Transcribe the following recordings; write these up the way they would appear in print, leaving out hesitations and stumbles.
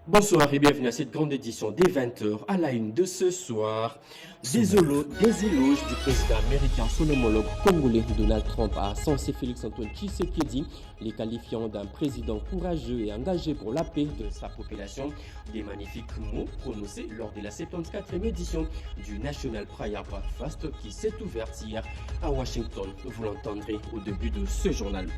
Bonsoir et bienvenue à cette grande édition des 20 heures à la une de ce soir. Des éloges du président américain, son homologue congolais Donald Trump a censé Félix-Antoine Tshisekedi, les qualifiant d'un président courageux et engagé pour la paix de sa population. Des magnifiques mots prononcés lors de la 74e édition du National Prayer Breakfast qui s'est ouverte hier à Washington. Vous l'entendrez au début de ce journal.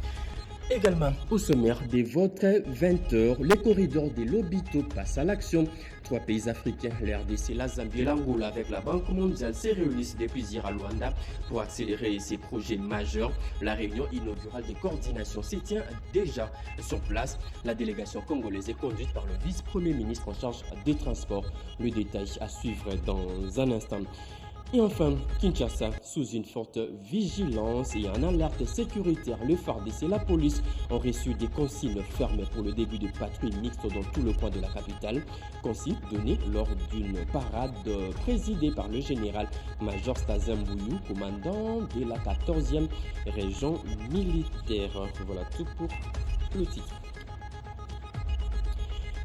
Également, au sommaire des votes 20 heures, les corridors des Lobito passent à l'action. Trois pays africains, la RDC, la Zambie et l'Angola, avec la Banque mondiale, se réunissent depuis hier à Luanda pour accélérer ces projets majeurs. La réunion inaugurale des coordinations se tient déjà sur place. La délégation congolaise est conduite par le vice-premier ministre en charge des transports. Le détail à suivre dans un instant. Et enfin, Kinshasa, sous une forte vigilance et en alerte sécuritaire, le FARDC et la police ont reçu des consignes fermes pour le début de patrouilles mixtes dans tout le coin de la capitale. Consignes données lors d'une parade présidée par le général-major Stazem Bouyou, commandant de la 14e région militaire. Voilà tout pour le titre.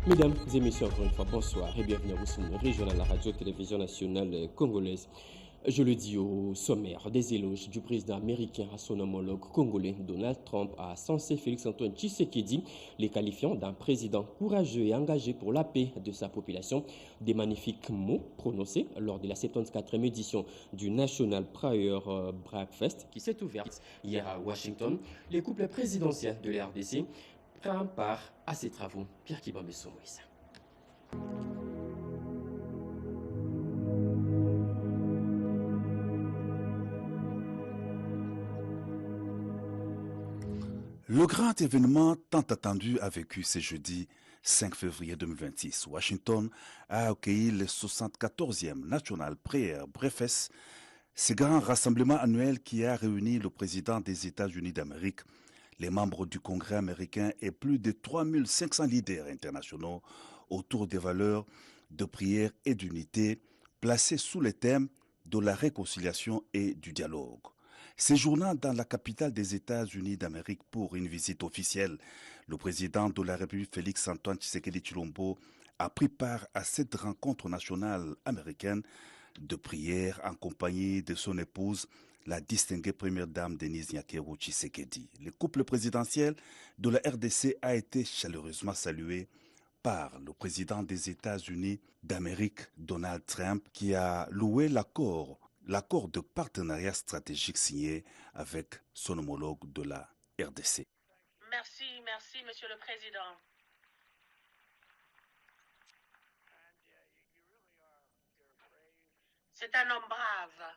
Mesdames et messieurs, encore une fois, bonsoir et bienvenue à vous sur le régional, la radio-télévision nationale congolaise. Je le dis au sommaire, des éloges du président américain à son homologue congolais Donald Trump a censé Félix-Antoine Tshisekedi, les qualifiant d'un président courageux et engagé pour la paix de sa population. Des magnifiques mots prononcés lors de la 74e édition du National Prayer Breakfast qui s'est ouverte hier à Washington. Les couples présidentiels de la RDC prend part à ces travaux. Pierre Kibambesso Moïse. Le grand événement tant attendu a vécu ce jeudi 5 février 2026. Washington a accueilli le 74e National Prayer Breakfast, ce grand rassemblement annuel qui a réuni le président des États-Unis d'Amérique, les membres du Congrès américain et plus de 3500 leaders internationaux autour des valeurs de prière et d'unité placées sous le thème de la réconciliation et du dialogue. Séjournant dans la capitale des États-Unis d'Amérique pour une visite officielle, le président de la République Félix-Antoine Tshisekedi Tshilombo a pris part à cette rencontre nationale américaine de prière en compagnie de son épouse, la distinguée première dame Denise Nyakeru Tshisekedi. Le couple présidentiel de la RDC a été chaleureusement salué par le président des États-Unis d'Amérique, Donald Trump, qui a loué l'accord de partenariat stratégique signé avec son homologue de la RDC. Merci, Monsieur le Président. C'est un homme brave.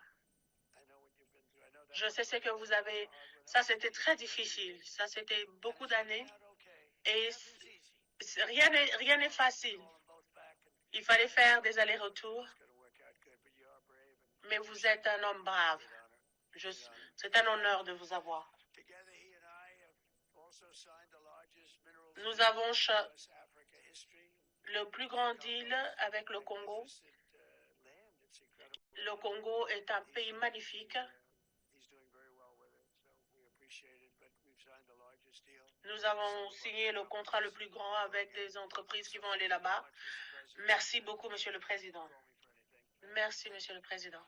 Je sais ce que vous avez. Ça, c'était très difficile. Ça, c'était beaucoup d'années. Et rien n'est facile. Il fallait faire des allers-retours. Mais vous êtes un homme brave. C'est un honneur de vous avoir. Nous avons le plus grand deal avec le Congo. Le Congo est un pays magnifique. Nous avons signé le contrat le plus grand avec des entreprises qui vont aller là-bas. Merci beaucoup, Monsieur le Président. Merci, Monsieur le Président.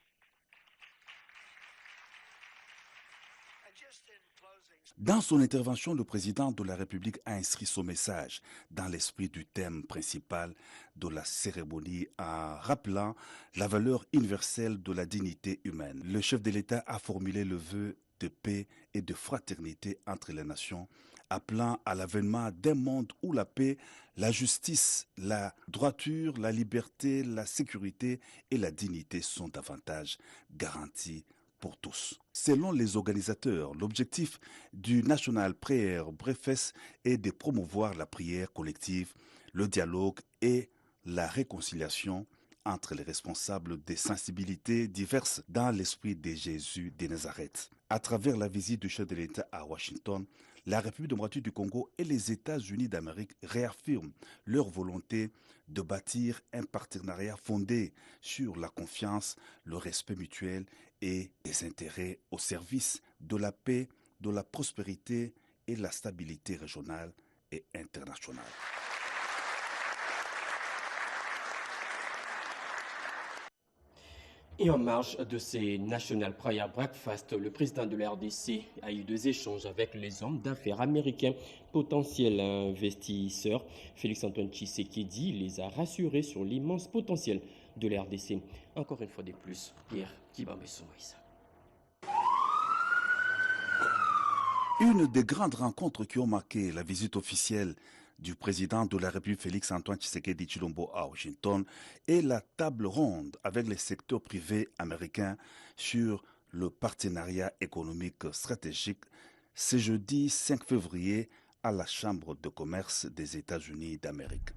Dans son intervention, le président de la République a inscrit son message dans l'esprit du thème principal de la cérémonie en rappelant la valeur universelle de la dignité humaine. Le chef de l'État a formulé le vœu de paix et de fraternité entre les nations, appelant à l'avènement d'un monde où la paix, la justice, la droiture, la liberté, la sécurité et la dignité sont davantage garanties pour tous. Selon les organisateurs, l'objectif du National Prayer Breakfast est de promouvoir la prière collective, le dialogue et la réconciliation entre les responsables des sensibilités diverses dans l'esprit de Jésus de Nazareth. À travers la visite du chef de l'État à Washington, la République démocratique du Congo et les États-Unis d'Amérique réaffirment leur volonté de bâtir un partenariat fondé sur la confiance, le respect mutuel et les intérêts au service de la paix, de la prospérité et la stabilité régionale et internationale. Et en marge de ces National Prayer Breakfast, le président de la RDC a eu des échanges avec les hommes d'affaires américains, potentiels investisseurs. Félix-Antoine Tshisekedi les a rassurés sur l'immense potentiel de la RDC. Encore une fois de plus, Pierre Kibambe-Soumaïsa. Une des grandes rencontres qui ont marqué la visite officielle du président de la République Félix-Antoine Tshisekedi Tshilombo à Washington est la table ronde avec les secteurs privés américains sur le partenariat économique stratégique ce jeudi 5 février à la Chambre de commerce des États-Unis d'Amérique.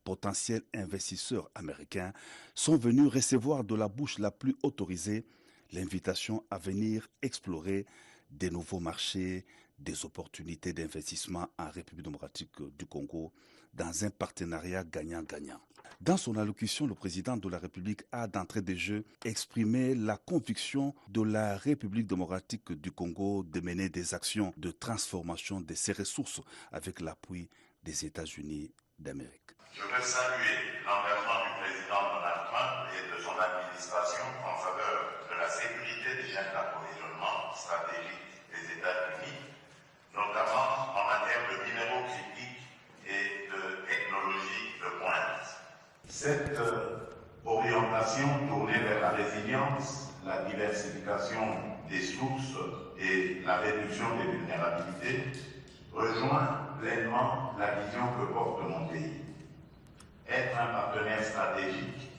Potentiels investisseurs américains sont venus recevoir de la bouche la plus autorisée l'invitation à venir explorer des nouveaux marchés, des opportunités d'investissement en République démocratique du Congo dans un partenariat gagnant-gagnant. Dans son allocution, le président de la République a d'entrée de jeu exprimé la conviction de la République démocratique du Congo de mener des actions de transformation de ses ressources avec l'appui des États-Unis d'Amérique. Je veux saluer l'engagement du président Donald Trump et de son administration en faveur de la sécurité des chaînes d'approvisionnement stratégiques des États-Unis, notamment en matière de minéraux critiques et de technologies de pointe. Cette orientation tournée vers la résilience, la diversification des sources et la réduction des vulnérabilités rejoint pleinement la vision que porte mon pays. Être un partenaire stratégique,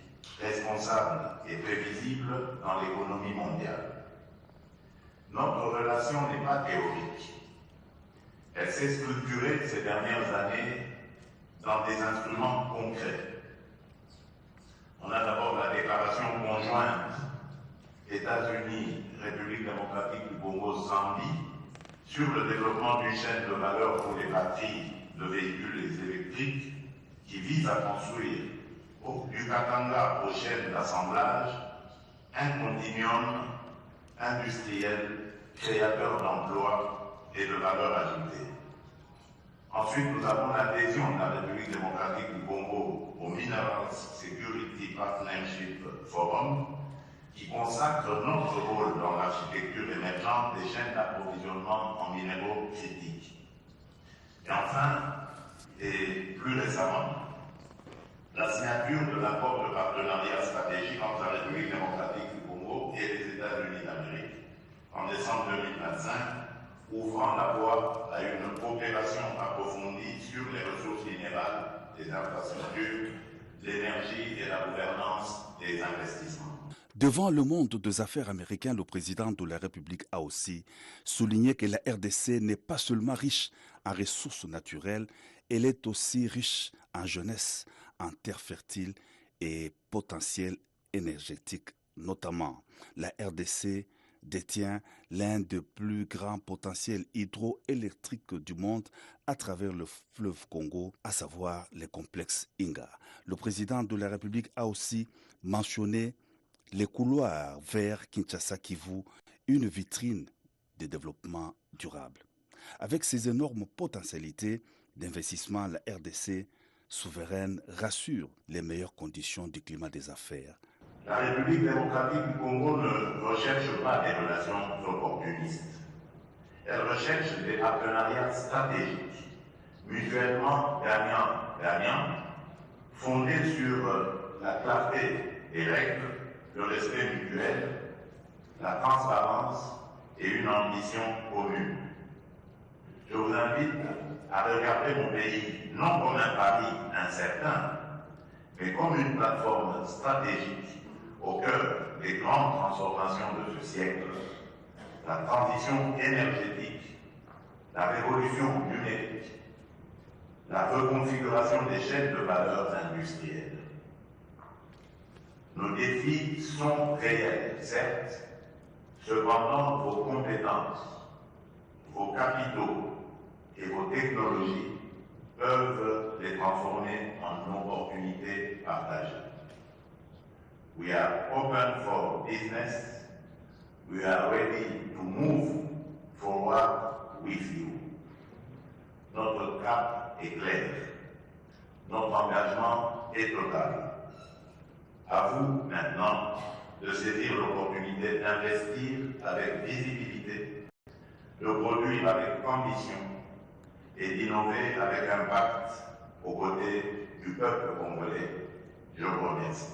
responsable et prévisible dans l'économie mondiale. Notre relation n'est pas théorique. Elle s'est structurée ces dernières années dans des instruments concrets. On a d'abord la déclaration conjointe États-Unis, République démocratique du Congo-Zambie sur le développement d'une chaîne de valeur pour les batteries de véhicules électriques qui vise à construire du Katanga aux chaînes d'assemblage un continuum industriel créateur d'emplois et de valeur ajoutée. Ensuite, nous avons l'adhésion de la République démocratique du Congo au Mineral Security Partnership Forum qui consacre notre rôle dans l'architecture émergente des chaînes d'approvisionnement en minéraux critiques. Et enfin, et plus récemment, la signature de l'accord de partenariat stratégique entre la République démocratique du Congo et les États-Unis d'Amérique en décembre 2025, ouvrant la voie à une coopération approfondie sur les ressources minérales, les infrastructures, l'énergie et la gouvernance des investissements. Devant le monde des affaires américain, le président de la République a aussi souligné que la RDC n'est pas seulement riche en ressources naturelles, elle est aussi riche en jeunesse, en terres fertiles et potentiel énergétique. Notamment, la RDC détient l'un des plus grands potentiels hydroélectriques du monde à travers le fleuve Congo, à savoir les complexes Inga. Le président de la République a aussi mentionné les couloirs vers Kinshasa-Kivu, une vitrine de développement durable. Avec ses énormes potentialités d'investissement, la RDC souveraine rassure les meilleures conditions du climat des affaires. La République démocratique du Congo ne recherche pas des relations opportunistes. Elle recherche des partenariats stratégiques, mutuellement gagnant-gagnant, fondés sur la clarté des règles, le respect mutuel, la transparence et une ambition commune. Je vous invite à regarder mon pays non comme un pari incertain, mais comme une plateforme stratégique au cœur des grandes transformations de ce siècle, la transition énergétique, la révolution numérique, la reconfiguration des chaînes de valeur industrielles. Nos défis sont réels, certes, cependant vos compétences, vos capitaux et vos technologies peuvent les transformer en opportunités partagées. We are open for business. We are ready to move forward with you. Notre cap est clair. Notre engagement est total. À vous maintenant de saisir l'opportunité d'investir avec visibilité, de produire avec ambition et d'innover avec impact aux côtés du peuple congolais. Je vous remercie.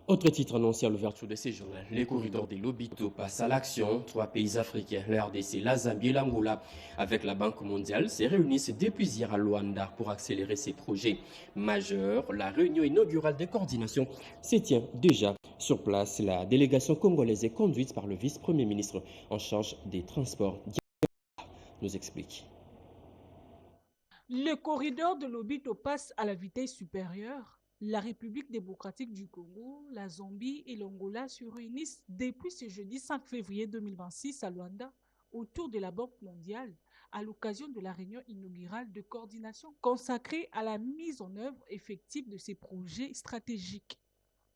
Autre titre annoncé à l'ouverture de ces journaux, les corridors des Lobito passent à l'action. 3 pays africains, la RDC, la Zambie et l'Angola, avec la Banque mondiale, se réunissent depuis hier à Luanda pour accélérer ces projets majeurs. La réunion inaugurale de coordination se tient déjà sur place. La délégation congolaise est conduite par le vice-premier ministre en charge des transports. Nous explique. Le corridor de Lobito passe à la vitesse supérieure. La République démocratique du Congo, la Zambie et l'Angola se réunissent depuis ce jeudi 5 février 2026 à Luanda autour de la Banque mondiale à l'occasion de la réunion inaugurale de coordination consacrée à la mise en œuvre effective de ces projets stratégiques.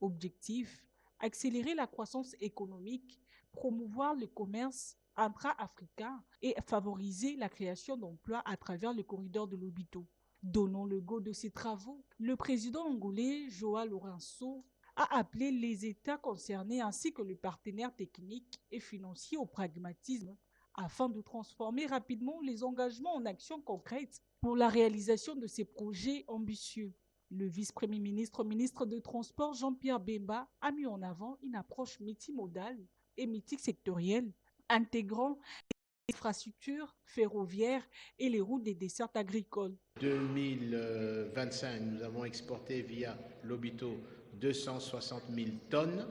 Objectif, accélérer la croissance économique, promouvoir le commerce intra-africain et favoriser la création d'emplois à travers le corridor de Lobito. Donnant le go de ces travaux, le président angolais Joao Lourenço a appelé les États concernés ainsi que les partenaires techniques et financiers au pragmatisme afin de transformer rapidement les engagements en actions concrètes pour la réalisation de ces projets ambitieux. Le vice-premier ministre, ministre des Transports Jean-Pierre Bemba a mis en avant une approche multimodale et multisectorielle intégrant les infrastructures ferroviaires et les routes des dessertes agricoles. 2025, nous avons exporté via Lobito 260 000 tonnes.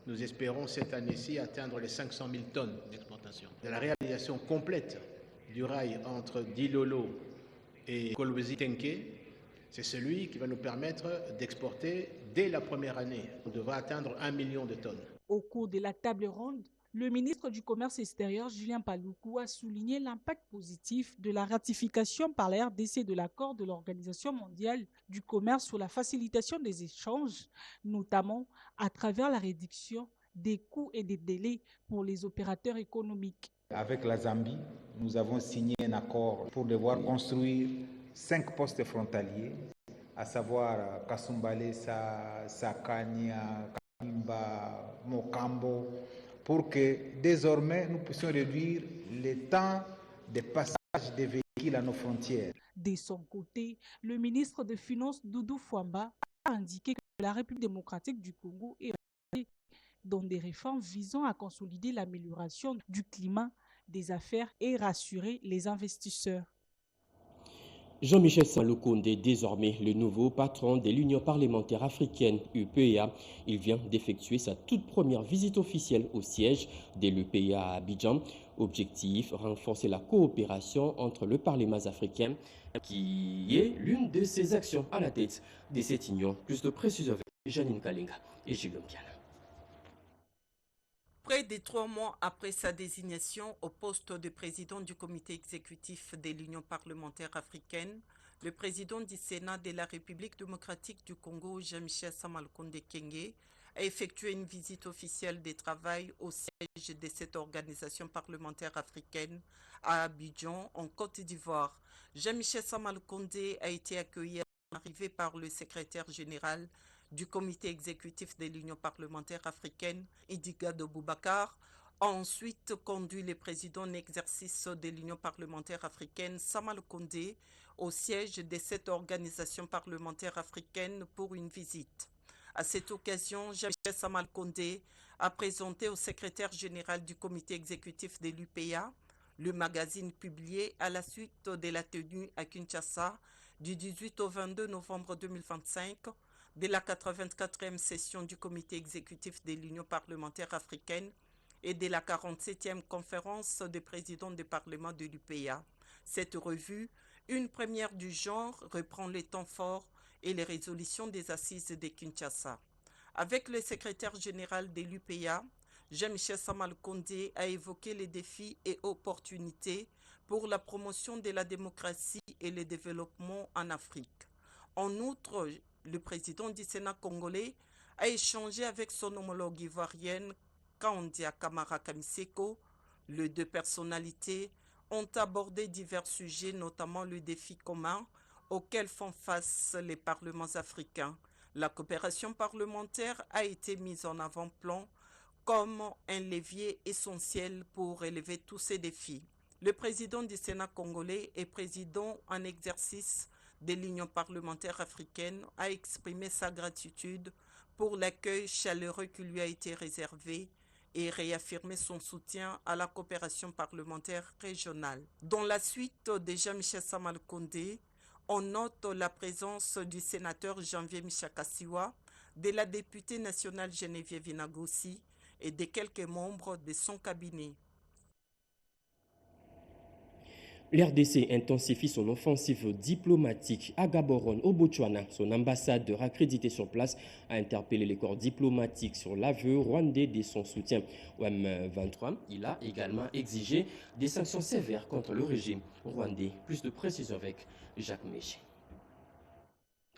Nous espérons cette année-ci atteindre les 500 000 tonnes d'exportation. De la réalisation complète du rail entre Dilolo et Kolwezi-Tenke, c'est celui qui va nous permettre d'exporter dès la première année. On devra atteindre 1 million de tonnes. Au cours de la table ronde, le ministre du Commerce extérieur, Julien Paluku, a souligné l'impact positif de la ratification par la RDC de l'accord de l'Organisation mondiale du commerce sur la facilitation des échanges, notamment à travers la réduction des coûts et des délais pour les opérateurs économiques. Avec la Zambie, nous avons signé un accord pour devoir construire 5 postes frontaliers, à savoir Kasumbalesa, Sakania, Kabimba, Mokambo, pour que désormais nous puissions réduire le temps de passage des véhicules à nos frontières. De son côté, le ministre des Finances Doudou Fwamba a indiqué que la République démocratique du Congo est dans des réformes visant à consolider l'amélioration du climat des affaires et rassurer les investisseurs. Jean-Michel Samaloukonde est désormais le nouveau patron de l'Union parlementaire africaine UPEA. Il vient d'effectuer sa toute première visite officielle au siège de l'UPEA à Abidjan. Objectif, renforcer la coopération entre le Parlement africain, qui est l'une de ses actions à la tête de cette union. Plus de précisions avec Janine Kalinga et Gilles Kiana. Près de 3 mois après sa désignation au poste de président du comité exécutif de l'Union parlementaire africaine, le président du Sénat de la République démocratique du Congo, Jean-Michel Samaloukonde Kenge, a effectué une visite officielle de travail au siège de cette organisation parlementaire africaine à Abidjan, en Côte d'Ivoire. Jean-Michel Samaloukonde a été accueilli à son arrivée par le secrétaire général du comité exécutif de l'Union parlementaire africaine, Idiga Boubacar, a ensuite conduit le président en exercice de l'Union parlementaire africaine, Samaloukonde, au siège de cette organisation parlementaire africaine pour une visite. À cette occasion, Jean-Michel Samaloukonde a présenté au secrétaire général du comité exécutif de l'UPEA le magazine publié à la suite de la tenue à Kinshasa du 18 au 22 novembre 2025 de la 84e session du comité exécutif de l'Union parlementaire africaine et de la 47e conférence des présidents des parlements de l'UPEA. Cette revue, une première du genre, reprend les temps forts et les résolutions des assises de Kinshasa. Avec le secrétaire général de l'UPEA, Jean-Michel Samaloukonde a évoqué les défis et opportunités pour la promotion de la démocratie et le développement en Afrique. En outre, le président du Sénat congolais a échangé avec son homologue ivoirienne Kandia Kamara Kamiseko. Les deux personnalités ont abordé divers sujets, notamment le défi commun auxquels font face les parlements africains. La coopération parlementaire a été mise en avant-plan comme un levier essentiel pour relever tous ces défis. Le président du Sénat congolais et président en exercice de l'Union parlementaire africaine a exprimé sa gratitude pour l'accueil chaleureux qui lui a été réservé et réaffirmé son soutien à la coopération parlementaire régionale. Dans la suite de Jean-Michel Samalukonde, on note la présence du sénateur Janvier Michakasiwa, de la députée nationale Geneviève Inagosi et de quelques membres de son cabinet. L'RDC intensifie son offensive diplomatique à Gaborone, au Botswana. Son ambassadeur accrédité sur place a interpellé les corps diplomatiques sur l'aveu rwandais de son soutien au M23. Il a également exigé des sanctions sévères contre le régime rwandais. Plus de précisions avec Jacques Méchi.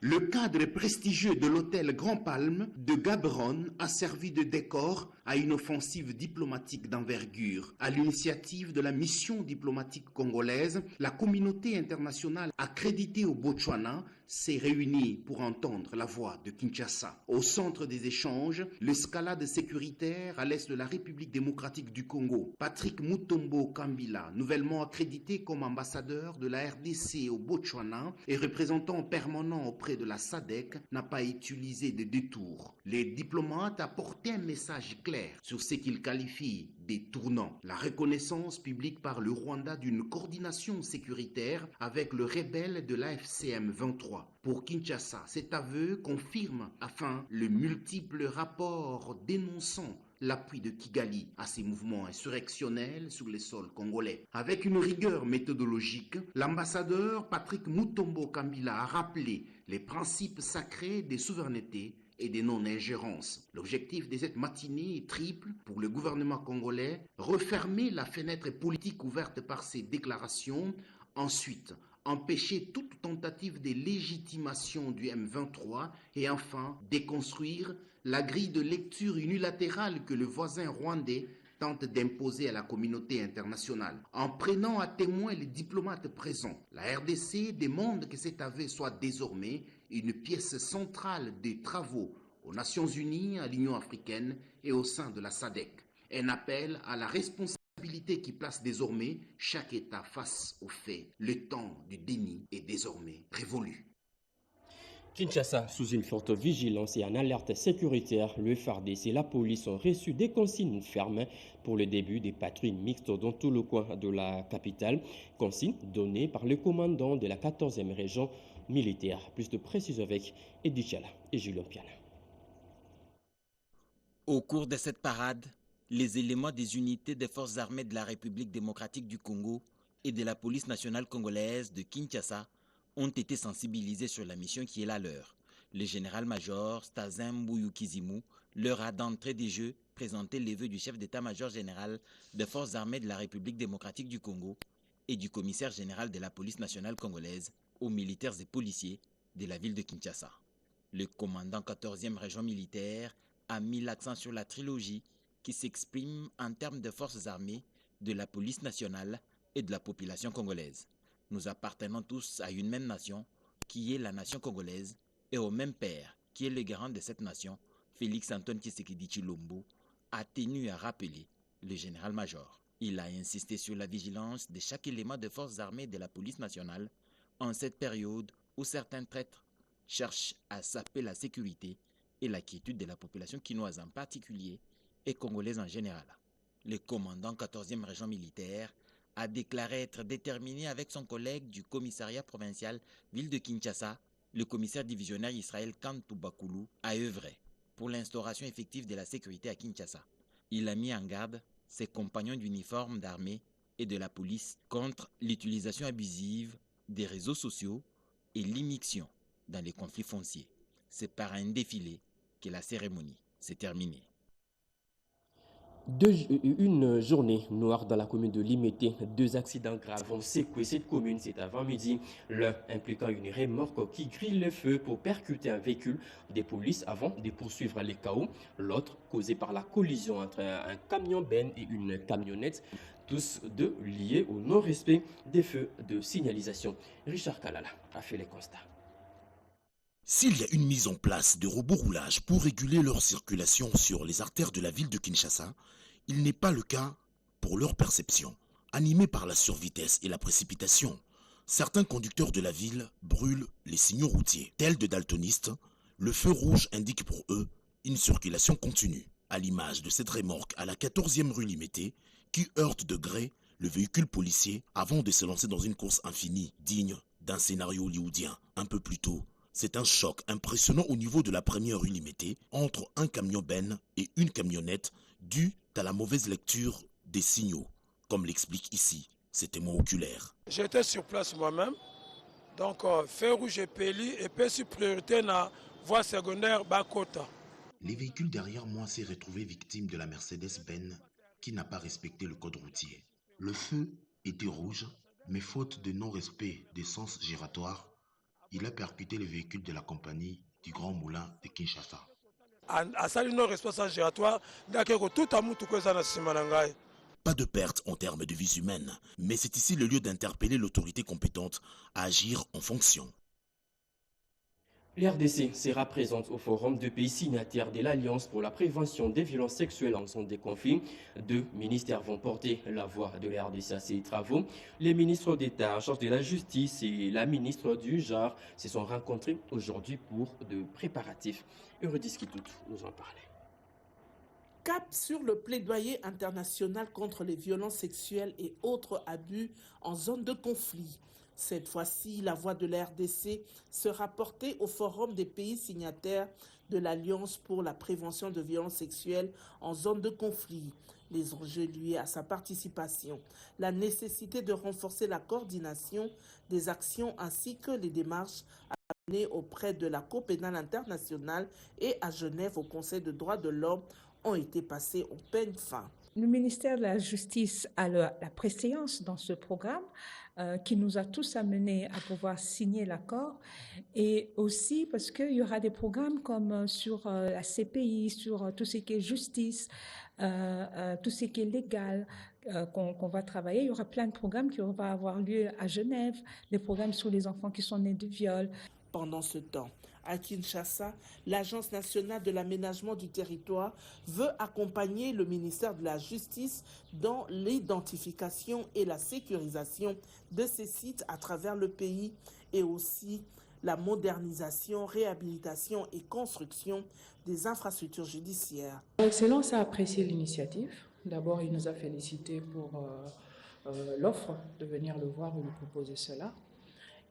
Le cadre prestigieux de l'hôtel Grand Palme de Gaborone a servi de décor à une offensive diplomatique d'envergure. À l'initiative de la mission diplomatique congolaise, la communauté internationale accréditée au Botswana s'est réunie pour entendre la voix de Kinshasa. Au centre des échanges, l'escalade sécuritaire à l'est de la République démocratique du Congo. Patrick Mutombo Kambila, nouvellement accrédité comme ambassadeur de la RDC au Botswana et représentant permanent auprès de la SADC, n'a pas utilisé de détours. Les diplomates apportent un message clair sur ce qu'ils qualifient des tournants. La reconnaissance publique par le Rwanda d'une coordination sécuritaire avec le rebelle de l'AFCM 23. Pour Kinshasa, cet aveu confirme enfin le multiple rapport dénonçant l'appui de Kigali à ces mouvements insurrectionnels sur les sols congolais. Avec une rigueur méthodologique, l'ambassadeur Patrick Mutombo Kambila a rappelé les principes sacrés des souverainetés et des non-ingérences. L'objectif de cette matinée est triple pour le gouvernement congolais: refermer la fenêtre politique ouverte par ces déclarations, ensuite empêcher toute tentative de légitimation du M23 et enfin déconstruire la grille de lecture unilatérale que le voisin rwandais tente d'imposer à la communauté internationale. En prenant à témoin les diplomates présents, la RDC demande que cet aveu soit désormais une pièce centrale des travaux aux Nations Unies, à l'Union africaine et au sein de la SADC. Un appel à la responsabilité qui place désormais chaque État face aux faits. Le temps du déni est désormais révolu. Kinshasa, sous une forte vigilance et en alerte sécuritaire, le FARDC et la police ont reçu des consignes fermes pour le début des patrouilles mixtes dans tout le coin de la capitale. Consignes données par le commandant de la 14e région militaire. Plus de précisions avec Edi Chala et Julien Piana. Au cours de cette parade, les éléments des unités des forces armées de la République démocratique du Congo et de la police nationale congolaise de Kinshasa ont été sensibilisés sur la mission qui est la leur. Le général-major Stazin Mbuyu-Kizimu leur a d'entrée des jeux présenté les vœux du chef d'état-major général des forces armées de la République démocratique du Congo et du commissaire général de la police nationale congolaise aux militaires et policiers de la ville de Kinshasa. Le commandant 14e région militaire a mis l'accent sur la trilogie qui s'exprime en termes de forces armées, de la police nationale et de la population congolaise. Nous appartenons tous à une même nation, qui est la nation congolaise, et au même père, qui est le garant de cette nation, Félix Antoine Tshisekedi Tshilombo, a tenu à rappeler le général-major. Il a insisté sur la vigilance de chaque élément de forces armées de la police nationale en cette période où certains traîtres cherchent à saper la sécurité et la quiétude de la population quinoise en particulier et congolaise en général. Le commandant 14e région militaire a déclaré être déterminé avec son collègue du commissariat provincial ville de Kinshasa, le commissaire divisionnaire Israël Kantou Bakoulou, à œuvrer pour l'instauration effective de la sécurité à Kinshasa. Il a mis en garde ses compagnons d'uniforme d'armée et de la police contre l'utilisation abusive des réseaux sociaux et l'immixtion dans les conflits fonciers. C'est par un défilé que la cérémonie s'est terminée. Une journée noire dans la commune de Limete. 2 accidents graves ont secoué cette commune cet avant-midi. L'un impliquant une remorque qui grille le feu pour percuter un véhicule des polices avant de poursuivre les chaos. L'autre causé par la collision entre un camion-ben et une camionnette tous deux liés au non-respect des feux de signalisation. Richard Kalala a fait les constats. S'il y a une mise en place de robots roulage pour réguler leur circulation sur les artères de la ville de Kinshasa, il n'est pas le cas pour leur perception. Animés par la survitesse et la précipitation, certains conducteurs de la ville brûlent les signaux routiers. Tels de daltonistes, le feu rouge indique pour eux une circulation continue, à l'image de cette remorque à la 14e rue Limété qui heurte de gré le véhicule policier avant de se lancer dans une course infinie, digne d'un scénario hollywoodien. Un peu plus tôt, c'est un choc impressionnant au niveau de la première rue Limété entre un camion Ben et une camionnette dû à la mauvaise lecture des signaux, comme l'explique ici ces témoins oculaires. J'étais sur place moi-même, donc feu rouge et peli et puis sur priorité na voie secondaire Bakota. Les véhicules derrière moi s'est retrouvé victime de la Mercedes-Benz qui n'a pas respecté le code routier. Le feu était rouge, mais faute de non-respect des sens giratoires, il a percuté le véhicule de la compagnie du Grand Moulin de Kinshasa. À ça, non-respect sens giratoire, tout à moutou que ça n'a pas. Pas de perte en termes de vies humaines, mais c'est ici le lieu d'interpeller l'autorité compétente à agir en fonction. L'RDC sera présente au forum de pays signataires de l'Alliance pour la prévention des violences sexuelles en zone de conflit. Deux ministères vont porter la voix de l'RDC à ces travaux. Les ministres d'État en charge de la justice et la ministre du genre se sont rencontrés aujourd'hui pour de préparatifs. Eurydice Kitout nous en parlait. Cap sur le plaidoyer international contre les violences sexuelles et autres abus en zone de conflit. Cette fois-ci, la voix de la RDC sera portée au Forum des pays signataires de l'Alliance pour la prévention de violences sexuelles en zone de conflit. Les enjeux liés à sa participation, la nécessité de renforcer la coordination des actions ainsi que les démarches à mener auprès de la Cour pénale internationale et à Genève au Conseil de droits de l'homme ont été passés au peigne fin. Le ministère de la Justice a la préséance dans ce programme qui nous a tous amenés à pouvoir signer l'accord, et aussi parce qu'il y aura des programmes comme sur la CPI, sur tout ce qui est justice, tout ce qui est légal, qu'on va travailler. Il y aura plein de programmes qui vont avoir lieu à Genève, des programmes sur les enfants qui sont nés de viol. Pendant ce temps, à Kinshasa, l'Agence nationale de l'aménagement du territoire veut accompagner le ministère de la Justice dans l'identification et la sécurisation de ces sites à travers le pays et aussi la modernisation, réhabilitation et construction des infrastructures judiciaires. L'excellence a apprécié l'initiative. D'abord, il nous a félicité pour l'offre de venir le voir et lui proposer cela.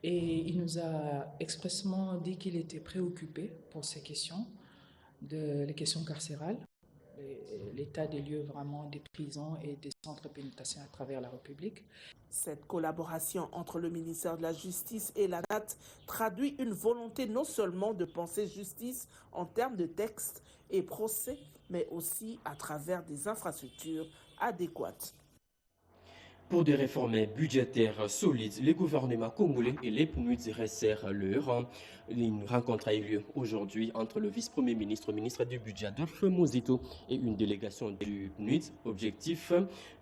Et il nous a expressément dit qu'il était préoccupé pour ces questions, les questions carcérales, l'état des lieux vraiment des prisons et des centres pénitentiaires à travers la République. Cette collaboration entre le ministère de la Justice et la NAT traduit une volonté non seulement de penser justice en termes de textes et procès, mais aussi à travers des infrastructures adéquates. Pour des réformes budgétaires solides, les gouvernements congolais et les PNUD resserrent le rang. Une rencontre a eu lieu aujourd'hui entre le vice-premier ministre, ministre du Budget Adolphe Muzito et une délégation du PNUD. Objectif,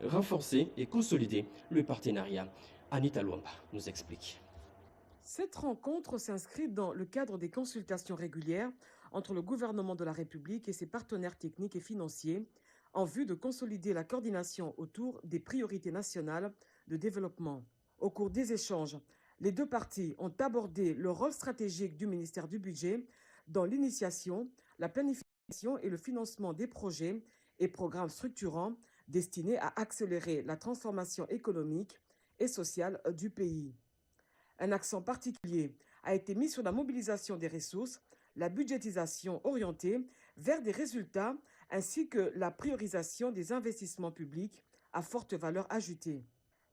renforcer et consolider le partenariat. Anita Luamba nous explique. Cette rencontre s'inscrit dans le cadre des consultations régulières entre le gouvernement de la République et ses partenaires techniques et financiers en vue de consolider la coordination autour des priorités nationales de développement. Au cours des échanges, les deux parties ont abordé le rôle stratégique du ministère du Budget dans l'initiation, la planification et le financement des projets et programmes structurants destinés à accélérer la transformation économique et sociale du pays. Un accent particulier a été mis sur la mobilisation des ressources, la budgétisation orientée vers des résultats ainsi que la priorisation des investissements publics à forte valeur ajoutée.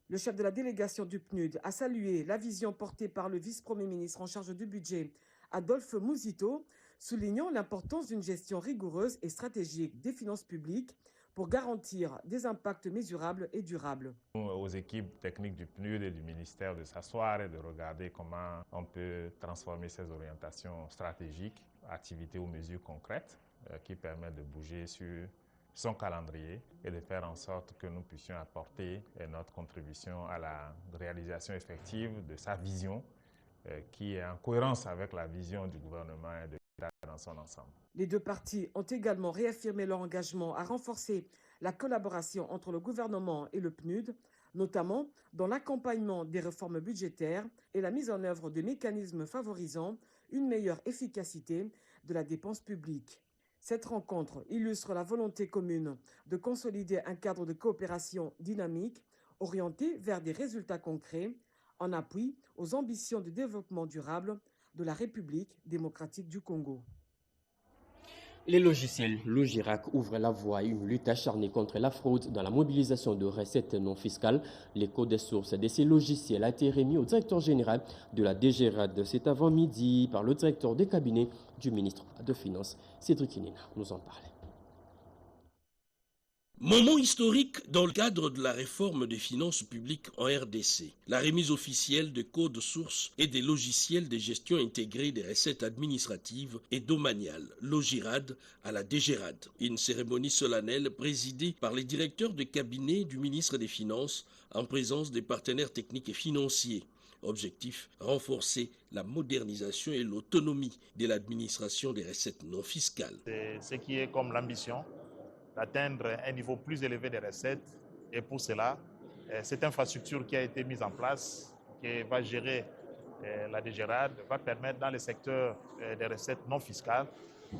Le chef de la délégation du PNUD a salué la vision portée par le vice-premier ministre en charge du budget, Adolphe Muzito, soulignant l'importance d'une gestion rigoureuse et stratégique des finances publiques pour garantir des impacts mesurables et durables. Aux équipes techniques du PNUD et du ministère de s'asseoir et de regarder comment on peut transformer ces orientations stratégiques, activités ou mesures concrètes qui permettent de bouger sur son calendrier et de faire en sorte que nous puissions apporter notre contribution à la réalisation effective de sa vision qui est en cohérence avec la vision du gouvernement et de l'État dans son ensemble. Les deux parties ont également réaffirmé leur engagement à renforcer la collaboration entre le gouvernement et le PNUD, notamment dans l'accompagnement des réformes budgétaires et la mise en œuvre de mécanismes favorisant une meilleure efficacité de la dépense publique. Cette rencontre illustre la volonté commune de consolider un cadre de coopération dynamique orienté vers des résultats concrets en appui aux ambitions de développement durable de la République démocratique du Congo. Les logiciels Logirac ouvrent la voie à une lutte acharnée contre la fraude dans la mobilisation de recettes non fiscales. L'écho des sources de ces logiciels a été remis au directeur général de la DGRAD cet avant-midi par le directeur des cabinets du ministre des Finances, Cédric Inina. Nous en parlait. Moment historique dans le cadre de la réforme des finances publiques en RDC. La remise officielle de codes sources et des logiciels de gestion intégrée des recettes administratives et domaniales, Logirad, à la DGRAD. Une cérémonie solennelle présidée par les directeurs de cabinet du ministre des Finances en présence des partenaires techniques et financiers. Objectif, renforcer la modernisation et l'autonomie de l'administration des recettes non fiscales. C'est ce qui est comme l'ambition d'atteindre un niveau plus élevé des recettes. Et pour cela, cette infrastructure qui a été mise en place, qui va gérer la DGRAD, va permettre dans le secteur des recettes non fiscales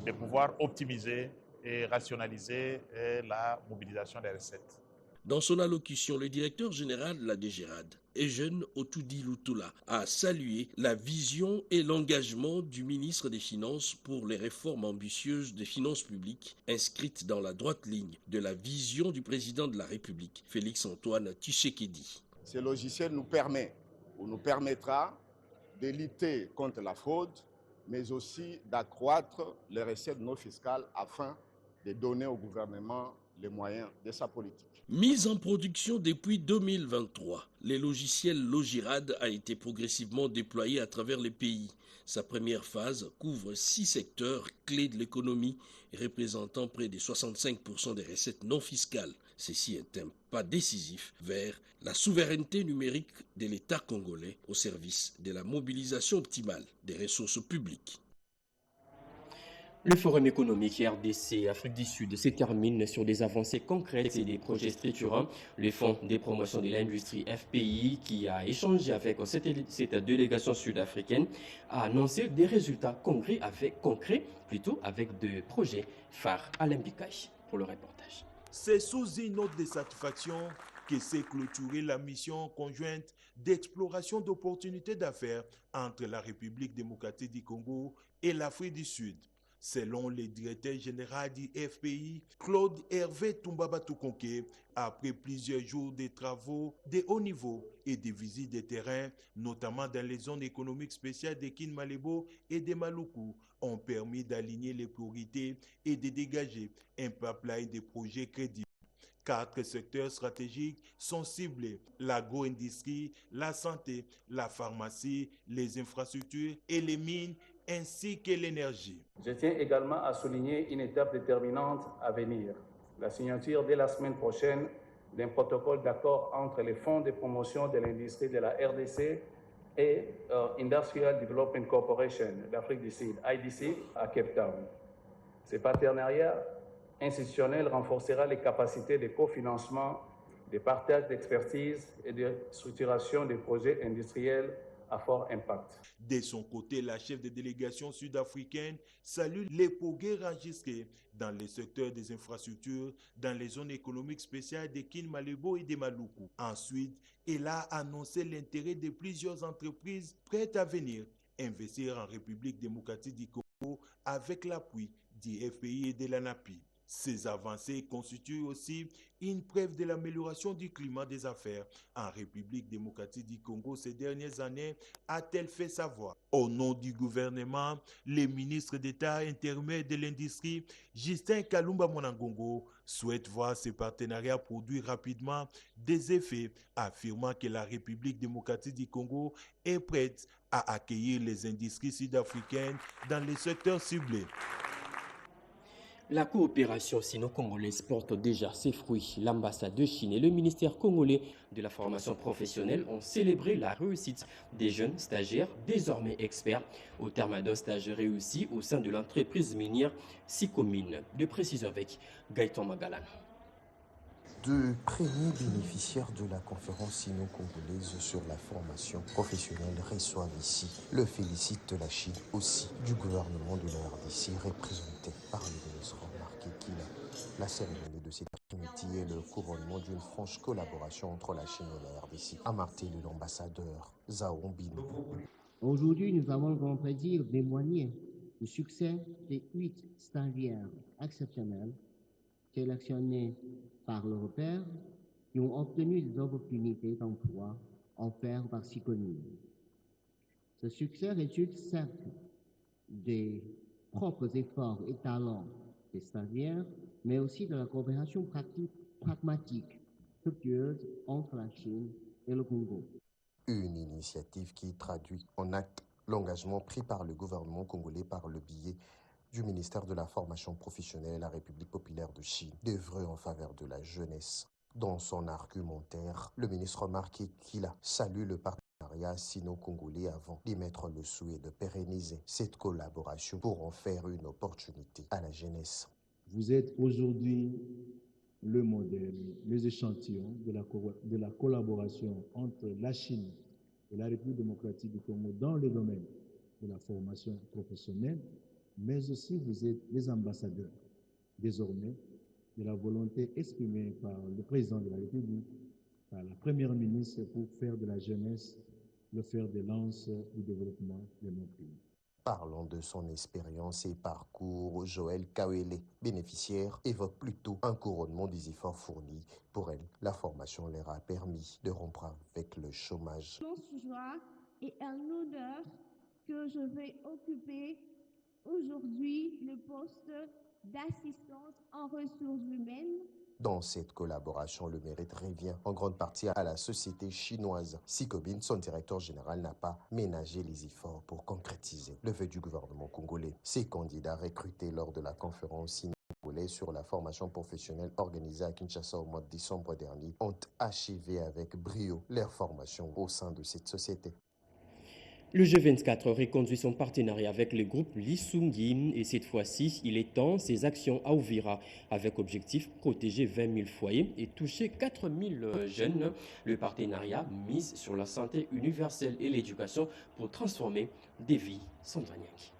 de pouvoir optimiser et rationaliser la mobilisation des recettes. Dans son allocution, le directeur général de la DGRAD, Eugène Otudi Lutula, a salué la vision et l'engagement du ministre des Finances pour les réformes ambitieuses des finances publiques inscrites dans la droite ligne de la vision du président de la République, Félix-Antoine Tshisekedi. Ce logiciel nous permettra de lutter contre la fraude, mais aussi d'accroître les recettes non fiscales afin de donner au gouvernement les moyens de sa politique. Mise en production depuis 2023, le logiciel Logirad a été progressivement déployé à travers le pays. Sa première phase couvre 6 secteurs clés de l'économie, représentant près de 65% des recettes non fiscales. Ceci est un pas décisif vers la souveraineté numérique de l'État congolais au service de la mobilisation optimale des ressources publiques. Le Forum économique RDC Afrique du Sud se termine sur des avancées concrètes et des projets structurants. Le Fonds de promotion de l'industrie FPI, qui a échangé avec cette délégation sud-africaine, a annoncé des résultats concrets avec des projets phares. Alain Bikaï pour le reportage. C'est sous une note de satisfaction que s'est clôturée la mission conjointe d'exploration d'opportunités d'affaires entre la République démocratique du Congo et l'Afrique du Sud. Selon le directeur général du FPI, Claude Hervé Tumbaba Tukonke, après plusieurs jours de travaux de haut niveau et de visites de terrain, notamment dans les zones économiques spéciales de Kin-Malebo et de Maluku, ont permis d'aligner les priorités et de dégager un pipeline de projets crédibles. 4 secteurs stratégiques sont ciblés: l'agro-industrie, la santé, la pharmacie, les infrastructures et les mines, ainsi que l'énergie. Je tiens également à souligner une étape déterminante à venir, la signature dès la semaine prochaine d'un protocole d'accord entre les fonds de promotion de l'industrie de la RDC et Industrial Development Corporation d'Afrique du Sud, IDC, à Cape Town. Ce partenariat institutionnel renforcera les capacités de cofinancement, de partage d'expertise et de structuration des projets industriels à fort impact. De son côté, la chef de délégation sud-africaine salue les progrès enregistrés dans les secteurs des infrastructures, dans les zones économiques spéciales de Kin-Malebo et de Maluku. Ensuite, elle a annoncé l'intérêt de plusieurs entreprises prêtes à venir investir en République démocratique du Congo avec l'appui du FPI et de l'ANAPI. Ces avancées constituent aussi une preuve de l'amélioration du climat des affaires en République démocratique du Congo ces dernières années, a-t-elle fait savoir. Au nom du gouvernement, le ministre d'État intermédiaire de l'industrie, Justin Kalumba Monangongo, souhaite voir ce partenariat produire rapidement des effets, affirmant que la République démocratique du Congo est prête à accueillir les industries sud-africaines dans les secteurs ciblés. La coopération sino-congolaise porte déjà ses fruits. L'ambassade de Chine et le ministère congolais de la formation professionnelle ont célébré la réussite des jeunes stagiaires, désormais experts, au terme d'un stage réussi au sein de l'entreprise minière Sicomine. De précision avec Gaëtan Magalan. De premiers bénéficiaires de la conférence sino-congolaise sur la formation professionnelle reçoivent ici le félicite de la Chine, aussi du gouvernement de la RDC représenté par le ministre Marc Ekila. La cérémonie de cet après-midi est le couronnement d'une franche collaboration entre la Chine et la RDC, a martelé l'ambassadeur Zhao Bin. Aujourd'hui, nous avons le grand plaisir de témoigner du succès des 8 stagiaires exceptionnels sélectionnés par leurs pairs qui ont obtenu des opportunités d'emploi offertes par Sicomine. Ce succès résulte certes des propres efforts et talents des stagiaires, mais aussi de la coopération pragmatique, fructueuse entre la Chine et le Congo. Une initiative qui traduit en acte l'engagement pris par le gouvernement congolais par le biais du ministère de la Formation professionnelle et la République populaire de Chine d'œuvrer en faveur de la jeunesse. Dans son argumentaire, le ministre remarque qu'il a salué le partenariat sino-congolais avant d'émettre le souhait de pérenniser cette collaboration pour en faire une opportunité à la jeunesse. Vous êtes aujourd'hui le modèle, les échantillons de la collaboration entre la Chine et la République démocratique du Congo dans le domaine de la formation professionnelle, mais aussi vous êtes les ambassadeurs, désormais, de la volonté exprimée par le président de la République, par la première ministre, pour faire de la jeunesse le fer de lance du développement de nos pays. Parlant de son expérience et parcours, Joël Kawele, bénéficiaire, évoque plutôt un couronnement des efforts fournis. Pour elle, la formation leur a permis de rompre avec le chômage. Immense joie et un honneur que je vais occuper aujourd'hui le poste d'assistante en ressources humaines. Dans cette collaboration, le mérite revient en grande partie à la société chinoise. Sicomine, son directeur général, n'a pas ménagé les efforts pour concrétiser le vœu du gouvernement congolais. Ces candidats recrutés lors de la conférence sino-congolaise sur la formation professionnelle organisée à Kinshasa au mois de décembre dernier ont achevé avec brio leur formation au sein de cette société. Le G24 reconduit son partenariat avec le groupe Lisungin et cette fois-ci, il étend ses actions à Uvira avec objectif protéger 20 000 foyers et toucher 4 000 jeunes. Le partenariat mise sur la santé universelle et l'éducation pour transformer des vies. Sandra Niang.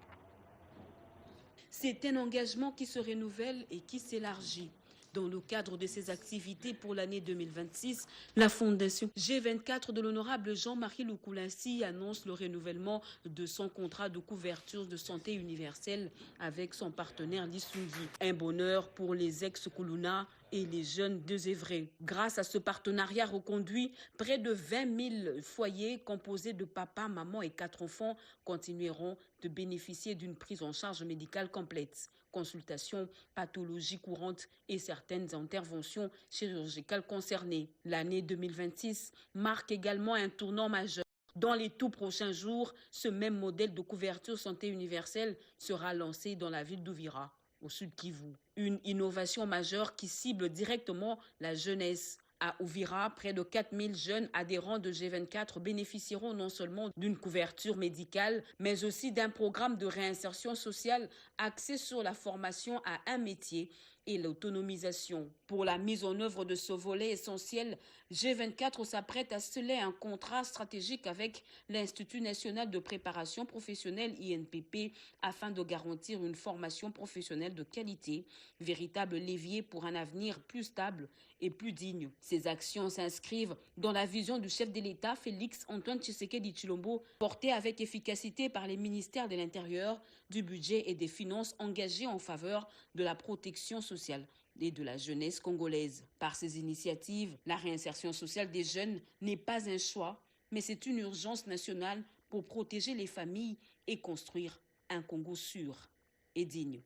C'est un engagement qui se renouvelle et qui s'élargit. Dans le cadre de ses activités pour l'année 2026, la Fondation G24 de l'honorable Jean-Marie Lukulassi annonce le renouvellement de son contrat de couverture de santé universelle avec son partenaire Lisungi. Un bonheur pour les ex-Kuluna et les jeunes désœuvrés. Grâce à ce partenariat reconduit, près de 20 000 foyers composés de papa, maman et 4 enfants continueront de bénéficier d'une prise en charge médicale complète. Consultations, pathologies courantes et certaines interventions chirurgicales concernées. L'année 2026 marque également un tournant majeur. Dans les tout prochains jours, ce même modèle de couverture santé universelle sera lancé dans la ville d'Uvira, au sud Kivu. Une innovation majeure qui cible directement la jeunesse. À Uvira, près de 4 000 jeunes adhérents de G24 bénéficieront non seulement d'une couverture médicale, mais aussi d'un programme de réinsertion sociale axé sur la formation à un métier et l'autonomisation. Pour la mise en œuvre de ce volet essentiel, G24 s'apprête à sceller un contrat stratégique avec l'Institut national de préparation professionnelle INPP afin de garantir une formation professionnelle de qualité, véritable levier pour un avenir plus stable et plus digne. Ces actions s'inscrivent dans la vision du chef de l'État, Félix Antoine Tshisekedi Tshilombo, portée avec efficacité par les ministères de l'Intérieur, du Budget et des Finances engagés en faveur de la protection sociale et de la jeunesse congolaise. Par ces initiatives, la réinsertion sociale des jeunes n'est pas un choix, mais c'est une urgence nationale pour protéger les familles et construire un Congo sûr et digne.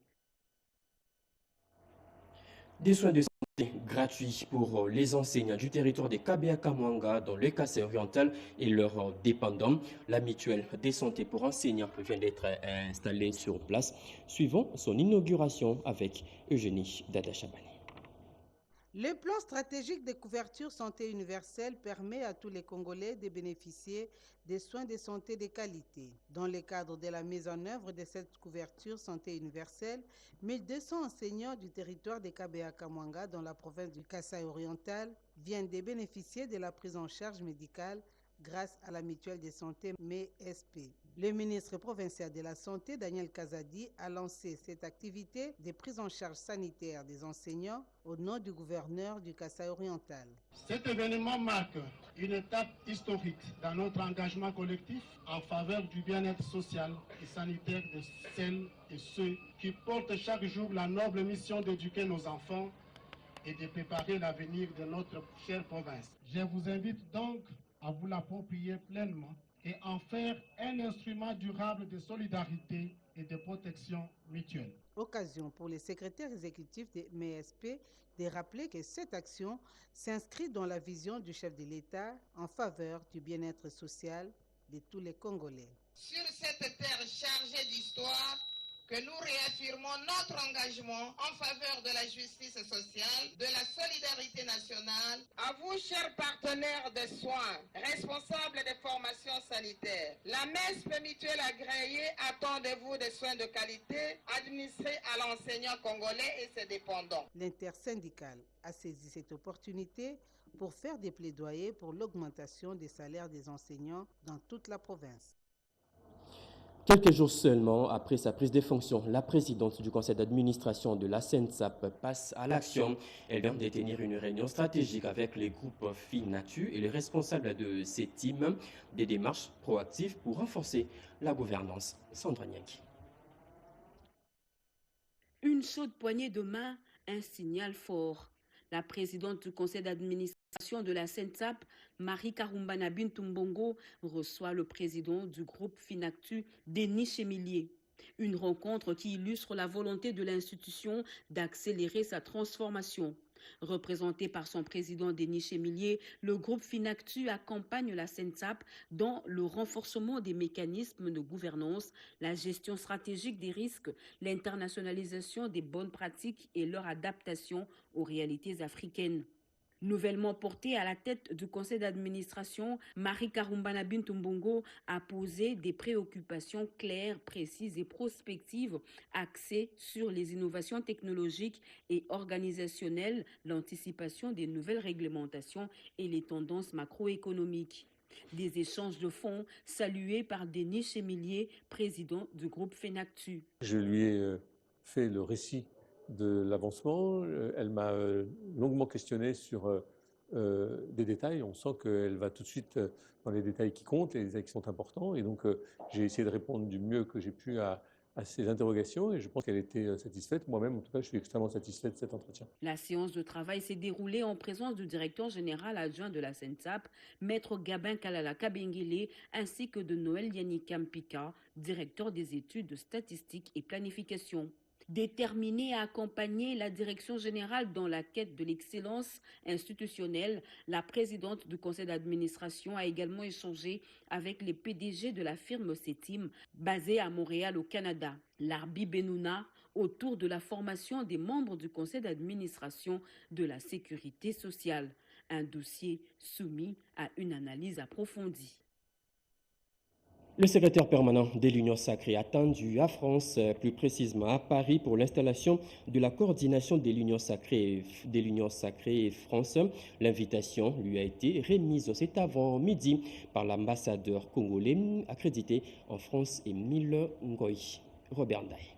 Des soins de Gratuit pour les enseignants du territoire des Kabea-Kamwanga dans le Kasaï oriental et leurs dépendants. La mutuelle de santé pour enseignants vient d'être installée sur place, suivant son inauguration avec Eugénie Dadachabani. Le plan stratégique de couverture santé universelle permet à tous les Congolais de bénéficier des soins de santé de qualité. Dans le cadre de la mise en œuvre de cette couverture santé universelle, 1200 enseignants du territoire de Kabea-Kamwanga dans la province du Kasaï oriental viennent de bénéficier de la prise en charge médicale grâce à la mutuelle de santé MESP. Le ministre provincial de la Santé, Daniel Kazadi, a lancé cette activité de prise en charge sanitaire des enseignants au nom du gouverneur du Kasaï oriental. Cet événement marque une étape historique dans notre engagement collectif en faveur du bien-être social et sanitaire de celles et ceux qui portent chaque jour la noble mission d'éduquer nos enfants et de préparer l'avenir de notre chère province. Je vous invite donc à vous l'approprier pleinement et en faire un instrument durable de solidarité et de protection mutuelle. Occasion pour les secrétaires exécutifs de MESP de rappeler que cette action s'inscrit dans la vision du chef de l'État en faveur du bien-être social de tous les Congolais. Sur cette terre chargée d'histoire, que nous réaffirmons notre engagement en faveur de la justice sociale, de la solidarité nationale. À vous, chers partenaires de soins, responsables des formations sanitaires, la MESP mutuelle agréée attend de vous des soins de qualité administrés à l'enseignant congolais et ses dépendants. L'intersyndicale a saisi cette opportunité pour faire des plaidoyers pour l'augmentation des salaires des enseignants dans toute la province. Quelques jours seulement après sa prise de fonction, la présidente du conseil d'administration de la SENSAP passe à l'action. Elle vient de tenir une réunion stratégique avec les groupes FINATU et les responsables de ces teams, des démarches proactives pour renforcer la gouvernance. Sandra Niaki. Une chaude poignée de main, un signal fort. La présidente du conseil d'administration de la SENSAP, Marie Karumbana Bintumbongo, reçoit le président du groupe FINACTU, Denis Chemilier. Une rencontre qui illustre la volonté de l'institution d'accélérer sa transformation. Représenté par son président Denis Chemilier, le groupe FINACTU accompagne la SENSAP dans le renforcement des mécanismes de gouvernance, la gestion stratégique des risques, l'internationalisation des bonnes pratiques et leur adaptation aux réalités africaines. Nouvellement portée à la tête du conseil d'administration, Marie Karumbana Bintumbongo a posé des préoccupations claires, précises et prospectives axées sur les innovations technologiques et organisationnelles, l'anticipation des nouvelles réglementations et les tendances macroéconomiques. Des échanges de fonds salués par Denis Chemilier, président du groupe FINACTU. Je lui ai fait le récit de l'avancement. Elle m'a longuement questionné sur des détails. On sent qu'elle va tout de suite dans les détails qui comptent, les détails qui sont importants. Et donc, j'ai essayé de répondre du mieux que j'ai pu à ces interrogations et je pense qu'elle était satisfaite. Moi-même, en tout cas, je suis extrêmement satisfait de cet entretien. La séance de travail s'est déroulée en présence du directeur général adjoint de la SENSAP, Maître Gabin Kalala Kabengele, ainsi que de Noël Yannick Kampika, directeur des études de statistique et planification. Déterminée à accompagner la direction générale dans la quête de l'excellence institutionnelle, la présidente du conseil d'administration a également échangé avec les PDG de la firme CETIM, basée à Montréal au Canada, Larbi Benouna, autour de la formation des membres du conseil d'administration de la sécurité sociale. Un dossier soumis à une analyse approfondie. Le secrétaire permanent de l'Union sacrée attendu à France, plus précisément à Paris, pour l'installation de la coordination de l'Union sacrée France. L'invitation lui a été remise cet avant-midi par l'ambassadeur congolais accrédité en France, Émile Ngoï. Robert Ndaye.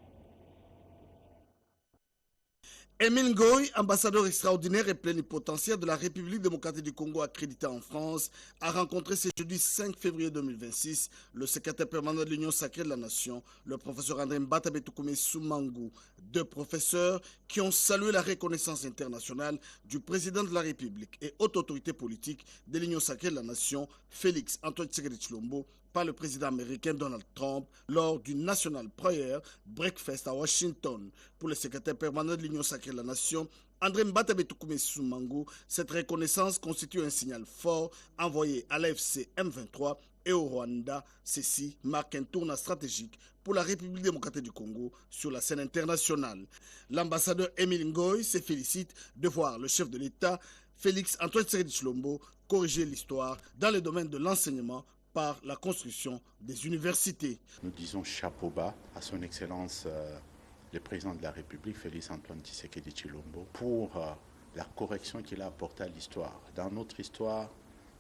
Émile Ngoï, ambassadeur extraordinaire et plénipotentiaire de la République démocratique du Congo accrédité en France, a rencontré ce jeudi 5 février 2026 le secrétaire permanent de l'Union sacrée de la Nation, le professeur André Mbatabetukume Soumangu, deux professeurs qui ont salué la reconnaissance internationale du président de la République et haute autorité politique de l'Union sacrée de la Nation, Félix Antoine Tshisekedi Tshilombo, par le président américain Donald Trump lors du National Prayer Breakfast à Washington. Pour le secrétaire permanent de l'Union sacrée de la Nation, André Mbatabe-Toukoumé Soumango, cette reconnaissance constitue un signal fort envoyé à l'AFC M23 et au Rwanda. Ceci marque un tournant stratégique pour la République démocratique du Congo sur la scène internationale. L'ambassadeur Émile Ngoy se félicite de voir le chef de l'État, Félix Antoine Tshisekedi Tshilombo, corriger l'histoire dans le domaine de l'enseignement par la construction des universités. Nous disons chapeau bas à son Excellence le président de la République, Félix Antoine Tshisekedi Tshilombo, pour la correction qu'il a apportée à l'histoire. Dans notre histoire,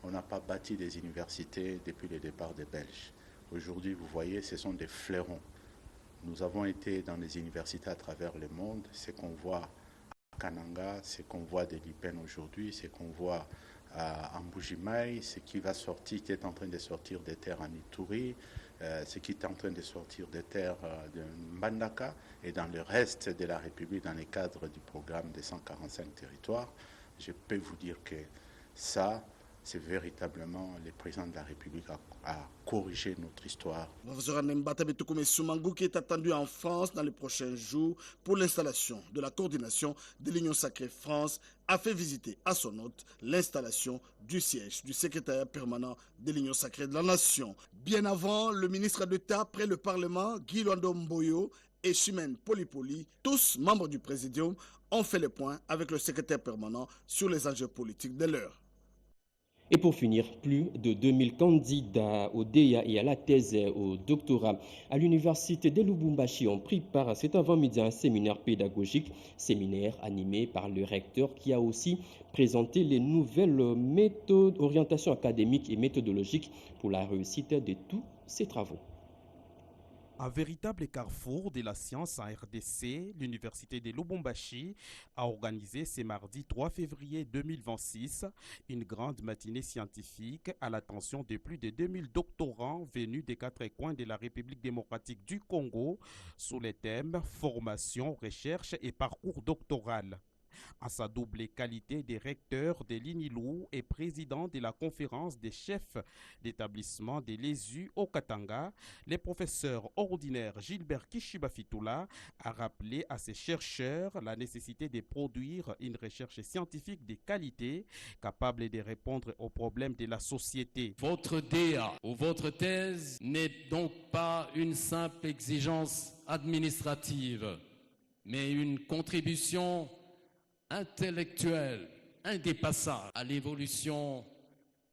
on n'a pas bâti des universités depuis le départ des Belges. Aujourd'hui, vous voyez, ce sont des fleurons. Nous avons été dans les universités à travers le monde. Ce qu'on voit à Kananga, ce qu'on voit de l'IPEN aujourd'hui, ce qu'on voit à Mbujimaï, ce qui va sortir, qui est en train de sortir des terres en Ituri, ce qui est en train de sortir des terres de Mbandaka et dans le reste de la République dans le cadre du programme des 145 territoires. Je peux vous dire que ça, c'est véritablement le président de la République à corriger notre histoire. Professeur Mbatabe-Toukoumé Soumango qui est attendu en France dans les prochains jours pour l'installation de la coordination de l'Union Sacrée France a fait visiter à son hôte l'installation du siège du secrétariat permanent de l'Union Sacrée de la Nation. Bien avant, le ministre d'État près le Parlement, Guy Luando Mboyo et Chimène Polipoli, tous membres du Présidium, ont fait le point avec le secrétaire permanent sur les enjeux politiques de l'heure. Et pour finir, plus de 2000 candidats au DEA et à la thèse au doctorat à l'université de Lubumbashi ont pris part cet avant-midi à un séminaire pédagogique, séminaire animé par le recteur qui a aussi présenté les nouvelles méthodes, orientations académiques et méthodologiques pour la réussite de tous ces travaux. Un véritable carrefour de la science en RDC, l'université de Lubumbashi a organisé ce mardi 3 février 2026 une grande matinée scientifique à l'attention de plus de 2000 doctorants venus des 4 coins de la République démocratique du Congo sous les thèmes formation, recherche et parcours doctoral. En sa double qualité de recteur de l'INILU et président de la conférence des chefs d'établissement de l'ESU au Katanga, le professeur ordinaire Gilbert Kishibafitula a rappelé à ses chercheurs la nécessité de produire une recherche scientifique de qualité capable de répondre aux problèmes de la société. Votre DEA ou votre thèse n'est donc pas une simple exigence administrative, mais une contribution intellectuelle, indépassable à l'évolution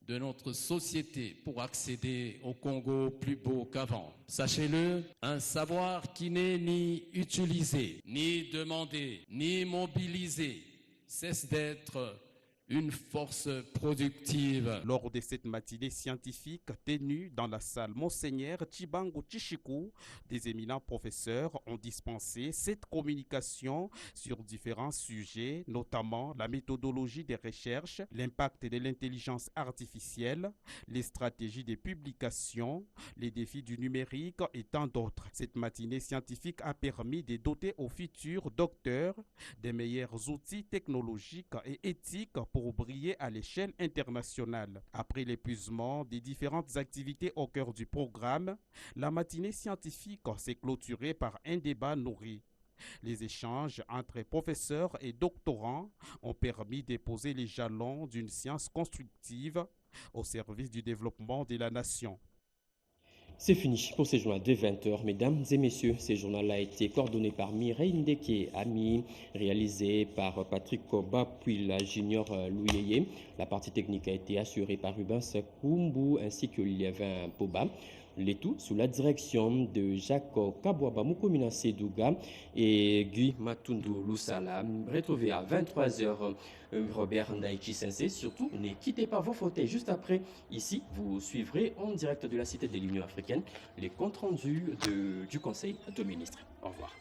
de notre société pour accéder au Congo plus beau qu'avant. Sachez-le, un savoir qui n'est ni utilisé, ni demandé, ni mobilisé, cesse d'être une force productive. Lors de cette matinée scientifique tenue dans la salle Monseigneur Chibango Chichiku, des éminents professeurs ont dispensé cette communication sur différents sujets, notamment la méthodologie des recherches, l'impact de l'intelligence artificielle, les stratégies de publication, les défis du numérique et tant d'autres. Cette matinée scientifique a permis de doter aux futurs docteurs des meilleurs outils technologiques et éthiques pour briller à l'échelle internationale. Après l'épuisement des différentes activités au cœur du programme, la matinée scientifique s'est clôturée par un débat nourri. Les échanges entre professeurs et doctorants ont permis de poser les jalons d'une science constructive au service du développement de la nation. C'est fini pour ce journal de 20h. Mesdames et messieurs, ce journal a été coordonné par Mireille Ndeke Ami, réalisé par Patrick Koba, puis la junior Louyeye. La partie technique a été assurée par Rubens Kumbu ainsi que Liévin Poba. Le tout sous la direction de Jacques Kabouaba Moukoumina Sedouga et Guy Matundu Loussala. Retrouvez à 23h Robert Ndaïchi Sensé. Surtout, ne quittez pas vos fauteuils. Juste après, ici, vous suivrez en direct de la Cité de l'Union africaine les comptes rendus du Conseil de ministres. Au revoir.